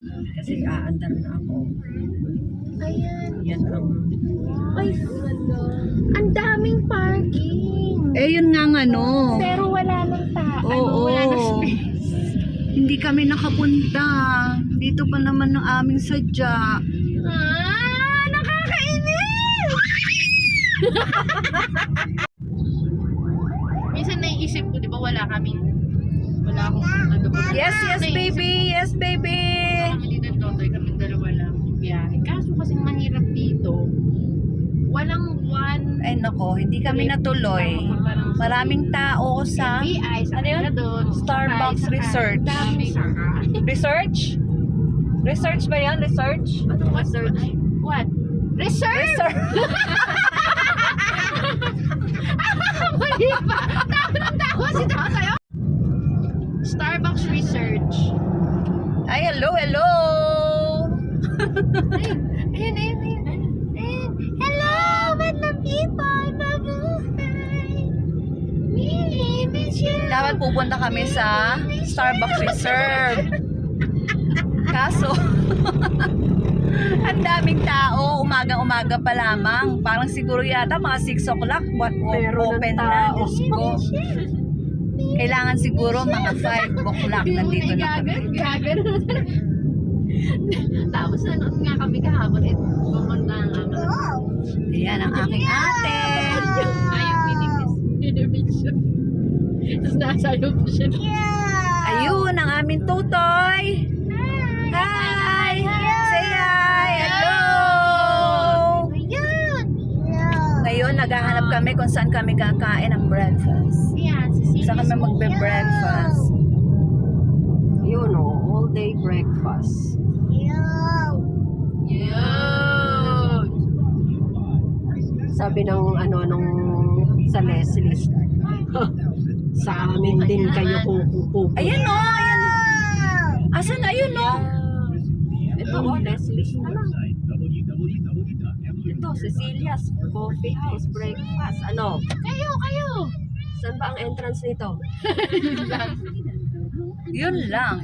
Kasi aandar na ako. Ayan. Yan ang... Ay, ang daming parking. Eh, yun nga nga, no. Pero wala nang Oo. wala nang space. Hindi kami nakapunta. Dito pa naman ang aming sadya. Nakakainis! Minsan naiisip ko, di ba wala akong Yes, yes, baby. Yes, baby. Kami dito Totoy, kami dalawa lang biyahe. Kaso kasi mahirap dito. Walang one Ay, nako. Hindi kami natuloy. Maraming tao sa... BI sa Ano yun? doon. Starbucks Research. Research? Research ba yan? Research? Research? What? Research? Research. Mali pa! Tawa si Totoy. Starbucks Research. Ay, hello, hello. Ayun. Hello, Vietnam people! Mabuhay! We miss you! Dapat pupunta kami sa Starbucks Reserve. Kaso, ang daming tao, umaga-umaga pa lamang. Parang siguro yata mga 6 o'clock, open na. Diyos ko. Kailangan siguro mga 5 o'clock nandito na kami. Gagano. Tapos nanood nga kami kahapon at pumunta ang ama. Ayan ang aking ate. Ayaw pinipis siya. Tapos nasa loob siya. Ayun ang aming tutoy. Hi! Say hi! Hello! Ngayon, naghahanap kami kung saan kami kakain ng breakfast. Yan, si Saan kami magbe-breakfast. Yun o, all day breakfast. Sabi ng nung sa Leslie, sa amin din kayo kukupo. Ayan o, ayan. Asan na yun o? Ito o, Leslie na lang. Ito, Cecilia's Coffee House Breakfast. Ano? Kayo! Saan ba ang entrance nito? Yun lang.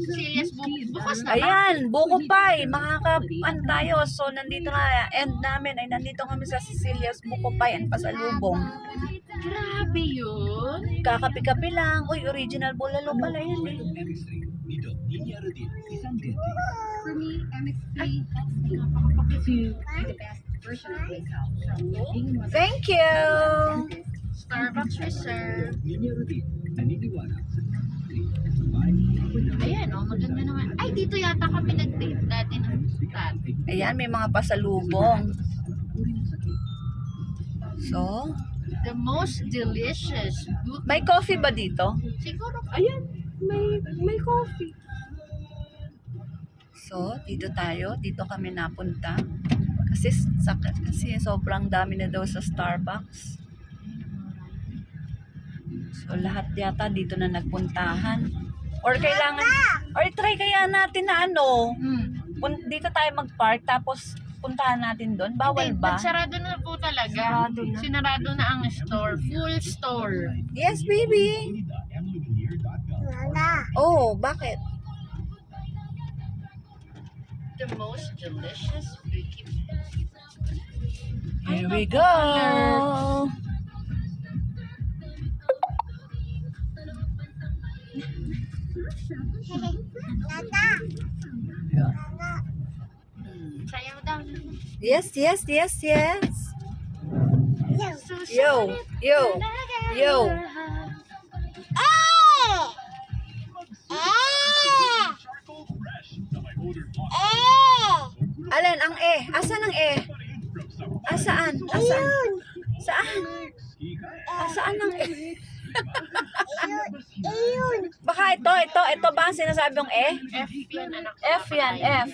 Serious bukas na. Ayan, buko pie. Makakapan tayo. So, nandito na. End namin ay nandito kami sa Cecilia's Buko Pie and Pasalubong. Grabe yun. Kakapi-kapi lang. Uy, original bulalo pala yan eh. For me, MXP helps to be the best version of myself. So, being in Thank you! Starbucks Reserve. Ayan, maganda naman. Ay, dito yata kami nag-date dati ng dati. Ayan, may mga pasalubong. So, The most delicious. may coffee ba dito? Siguro, Ayan, may coffee. So, dito tayo. Dito kami napunta. Kasi sobrang dami na daw sa Starbucks. So, lahat yata dito na nagpuntahan. Or kailangan, or try kaya natin na dito tayo mag-park tapos puntahan natin doon. Bawal ba? Sarado na po talaga. Sarado na. Sinarado na ang store. Full store. Yes, baby. Oh, bakit? The most delicious Vicky. Here we go. Sayaw daw. Yes, yes, yes, yes. Susunod Yo. Alin ang Asan ang Asaan? Saan? Asaan ang Baka ito ba ang sinasabi ng F yan, anak. F yan, F.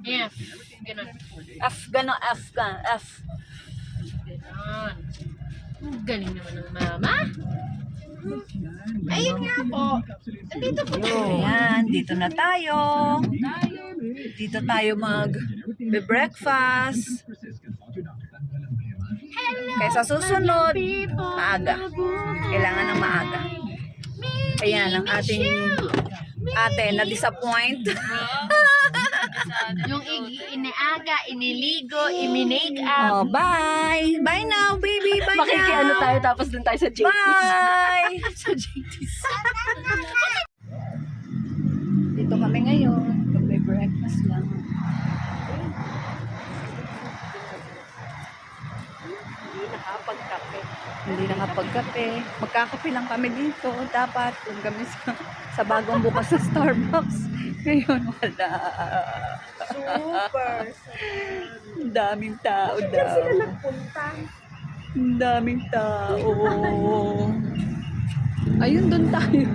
F. Ganun. F, gano'n, F. Ganun. Ang galing naman ng mama. Ayun nga po. Nandito po tayo. Ayan, dito na tayo. Dito tayo mag-breakfast. Kaya sa susunod, maaga. Kailangan ng maaga. Ayan ang ating ate na disappoint. Yung iniaga, iniligo, iminake up. Oh, bye. Bye now, baby. Bye Makikiano now. tayo tapos dun tayo sa JT's. Bye. Sa JT's. Dito kami ngayon. Mag-breakfast lang. Hindi nakapagkape. Hindi nakapagkape. Magkakape lang kami dito. Dapat kung kami sa bagong bukas sa Starbucks. Ngayon wala. Super. Ang daming tao daw. nagpunta? Ang daming tao. Ayun, doon tayo.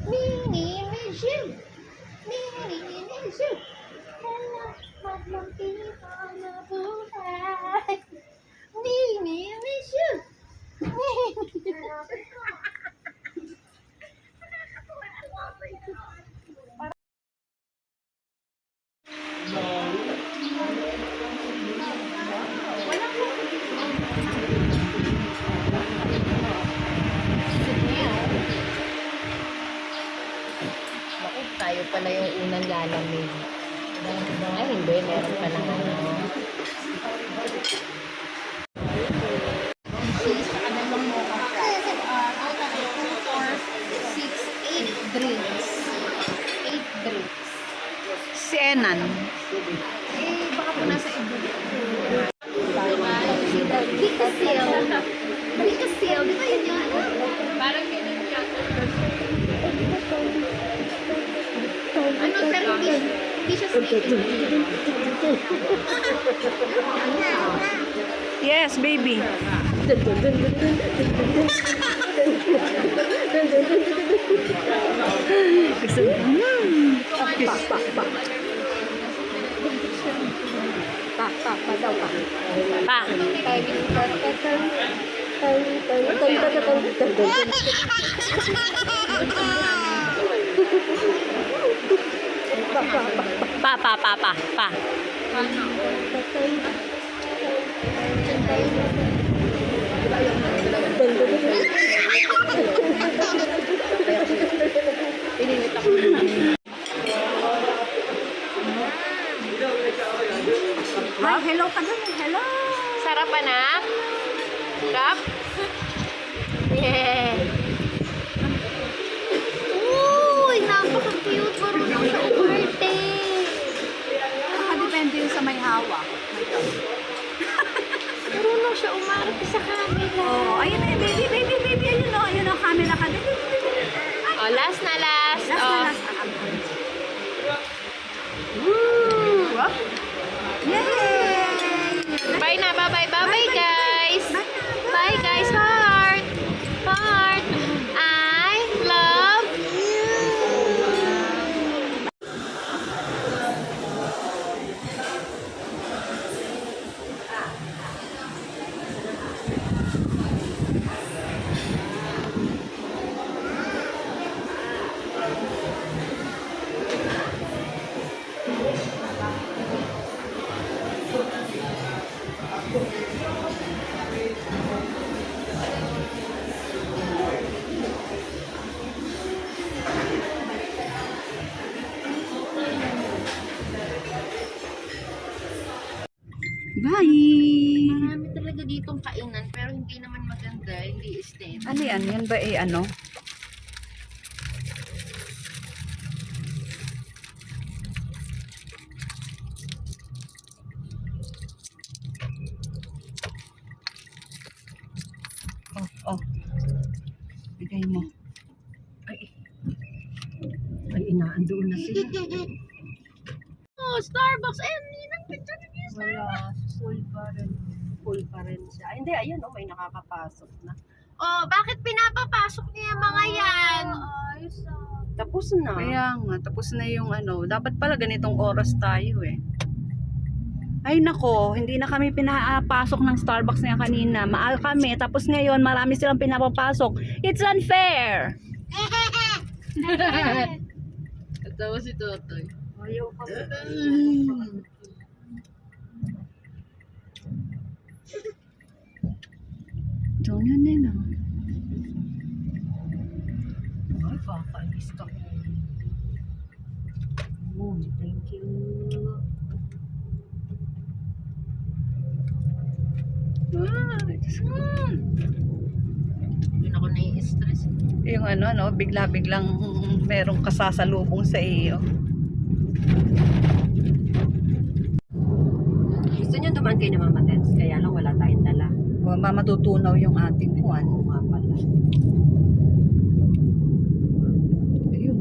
Mini Mission. Mini Mission. Hello, madlang people na buhay. Mini Mission. Naku, tayo pala yung unang lalamig. Ay, hindi. Meron pa lang ano. Drinks. 8 drinks. Si Enan. Eh, baka po nasa ibo. Bikasil. Bikasil. Di ba yun yun? Parang ganun siya. Ano, pero hindi siya sweet. Yes, baby. Gusto Pa. Pa. Hi, hello ka dun. Hello. Sarap anak? Sarap? Yeah. Uy, napaka-cute. Marunong siya umarte. Nakadepende yun sa may hawak. Marunong siya umarte sa camera. Oh, ayun na, baby. Ayun o, camera ka. Oh, last na last. Last Oh. na last. Woo! Up. Yay! Bye na, bye-bye. Bye-bye, guys. Bye, guys. Heart. Heart. I love you. Bye! Marami talaga ditong kainan pero hindi naman maganda, hindi aesthetic. Ano yan? Yan ba ano? Oh. Bigay mo. Ay, inaandoon na sila. Oh, Starbucks. Eh, ninang picture na niya. Wala, full pa rin siya. Ay, hindi, ayun, oh, may nakakapasok na. Oh, bakit pinapapasok niya yung mga yan? Ayos Tapos na. Kaya nga, tapos na yung ano. Dapat pala ganitong oras tayo eh. Ay nako, hindi na kami pinapasok ng Starbucks na kanina. Maal kami, tapos ngayon marami silang pinapapasok. It's unfair! Natawa si Totoy. Ayaw pa. Ito na nila. Ay, kakainis ka. Oh, thank you. Hindi na ako nai-stress. Yung ano, bigla-biglang merong kasasalubong sa iyo. Gusto niyo dumaan kayo na Mama Tets, kaya lang wala tayong dala. O, matutunaw yung ating kuwan. Oo nga pala. Ayun.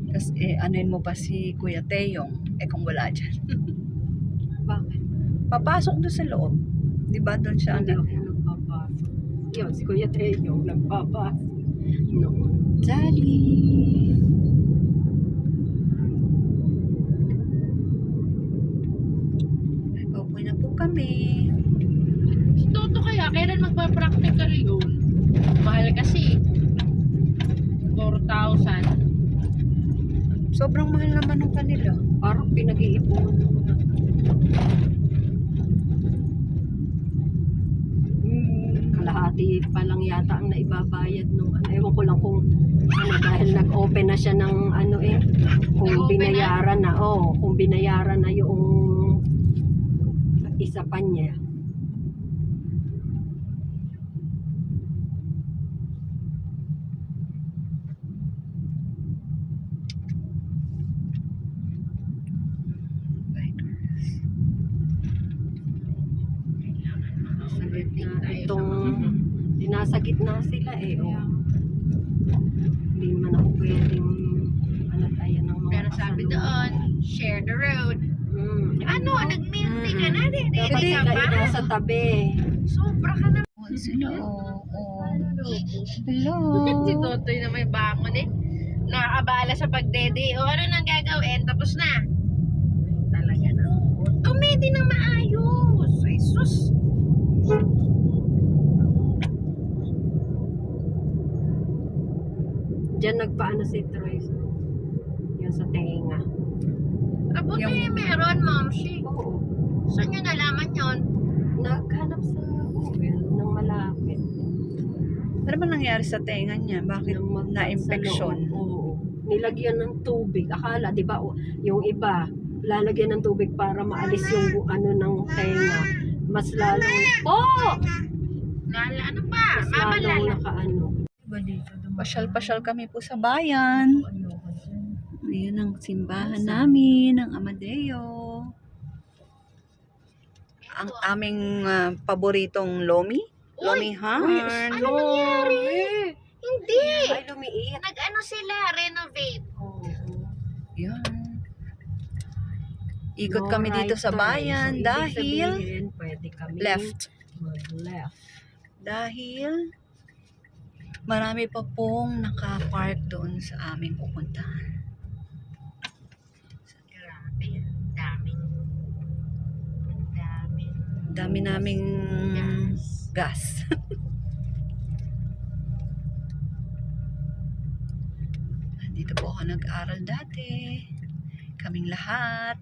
Tapos, anuin mo pa si Kuya Teyong? Kung wala dyan. Bakit? Papasok doon sa loob. Di ba doon siya? Hindi ako nagpapasok. Yun, si Kuya Teo nagpapasok. No. Daddy! Pauwi na po kami. Si Toto kaya, kailan magpa-practical yun? Mahal kasi. 4,000. Sobrang mahal naman ng kanila. Parang pinag-iipon. Kalahati pa lang yata ang naibabayad nung ano. Ewan ko lang kung ano, dahil nag-open na siya ng ano kung Nag-open binayaran na. Kung binayaran na yung isa pa niya. Itong nasa gitna sila hindi man ako pwedeng ayan ng mga Pero sabi kasalubong. doon, share the road. Ano, nag-milk ka na din. Dapat Isa sila pa? nasa tabi. Sobra ka na. Sila, Hello. Si Totoy na may bangon nakakabala sa pagdede. O ano nang gagawin? Tapos na. Talaga na. Tumedi ng maayos. Ay, sus. Diyan nagpaano si Troy. Yan sa tenga. Abot Yung- yung meron, Ma'am Shi. Oo. Saan nyo nalaman yon? Naghanap sa Google ng malapit. Ano ba nangyari sa tenga niya? Bakit na-infection? Oo. Nilagyan ng tubig. Akala, di ba, yung iba, lalagyan ng tubig para maalis yung ano ng tenga. Mas lalong, Lala, ano pa? mas Mama lalong Lala. nakaano. Pasyal-pasyal kami po sa bayan. Ayan ang simbahan namin, ang Amadeo. Ang aming paboritong Lomi. Lomi Heart. Ano nangyari? Hindi. Ay, lumiit. Nag-ano sila, renovate. Oo. Yan. Ikot No kami dito right sa turn. bayan So, ibig dahil sabihin, pwede kami left. mag-left. Dahil marami pa pong naka-park doon sa aming pupuntahan. Grabe, ang dami. Ang dami. Dami naming gas. Dito po ako nag-aral dati. Kaming lahat.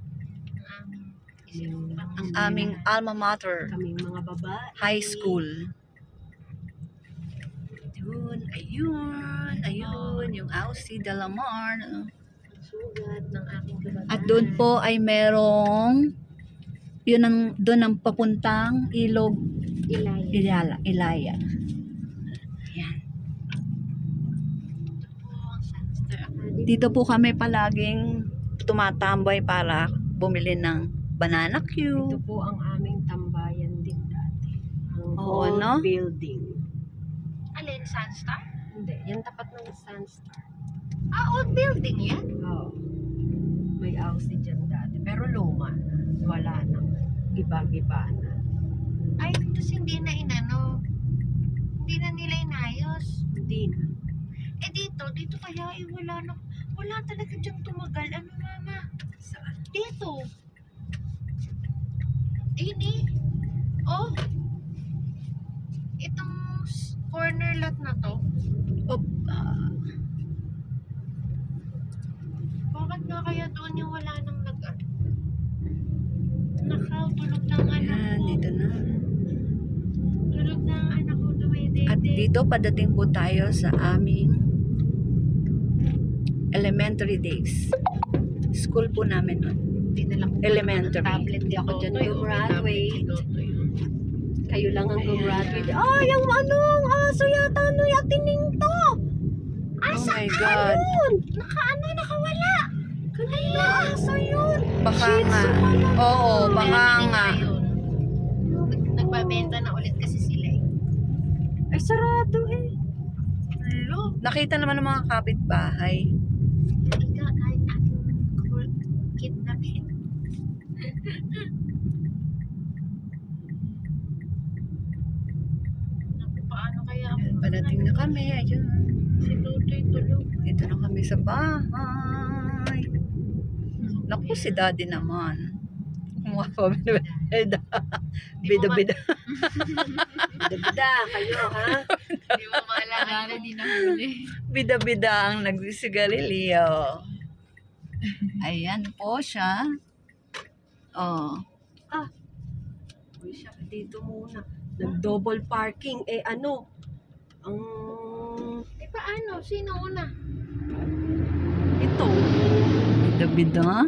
Ang aming alma mater. Kaming mga babae. High school. Ayun, yung Aussie de la Mar. Sugat ng aking kabataan. At doon po ay merong doon ang papuntang Ilog Ilaya. Yan. Dito po kami palaging tumatambay para bumili ng banana Ito cue. po ang aming tambayan din dati. Ang Oo, old no? building. Alin, Sunstar? Hindi, yan tapat ng Sunstar. Old building yan? Oo. May house dyan dati. Pero luma na. Wala nang giba-giba na. Ay, tapos hindi na inano. Hindi na nila inayos. Hindi na. Dito kaya wala talaga dyang tumagal. Ano, Mama? Saan? Dito. Ayun eh. Oh. Itong corner lot na to. Op, Bakit nga kaya doon yung wala nang Nakaw, tulog na ang anak ayan, ko. dito na. Tulog na ang anak ko, dumedede. At dito padating po tayo sa aming elementary days. School po namin nun. Dinala ko Elementary. ng tablet Hindi ako dyan Totoy, oh, may gumraduate. tablet ni Totoy, oh. Kayo lang ang Ayan. gumraduate. Ah, yung anong aso yata no yatining to. Oh my God. Nakawala. Kanina aso yun. Baka Shih nga. Tzu pala. Oo, baka Meron nga. din ngayon. Nagbabenta na ulit kasi sila eh. Ay, sarado eh. Hello. Nakita naman ng mga kapitbahay. Ika, kahit aking kidnapin. Naku, paano kaya ako? Ayan, padating na kami. Ayun. Si Tutoy tulog. Dito na kami sa bahay. Naku, si daddy naman. Kumuha pa bida-bida. Bida-bida. Bida, kayo ha. Hindi mo maalala. Di na huli. Bida-bida ang nagsisigarilyo. Ayan po siya. Oh. Uy, siya, dito muna. Nag-double parking. Eh, ano? Ang... Eh paano? Sino una? ito. Bida-bida.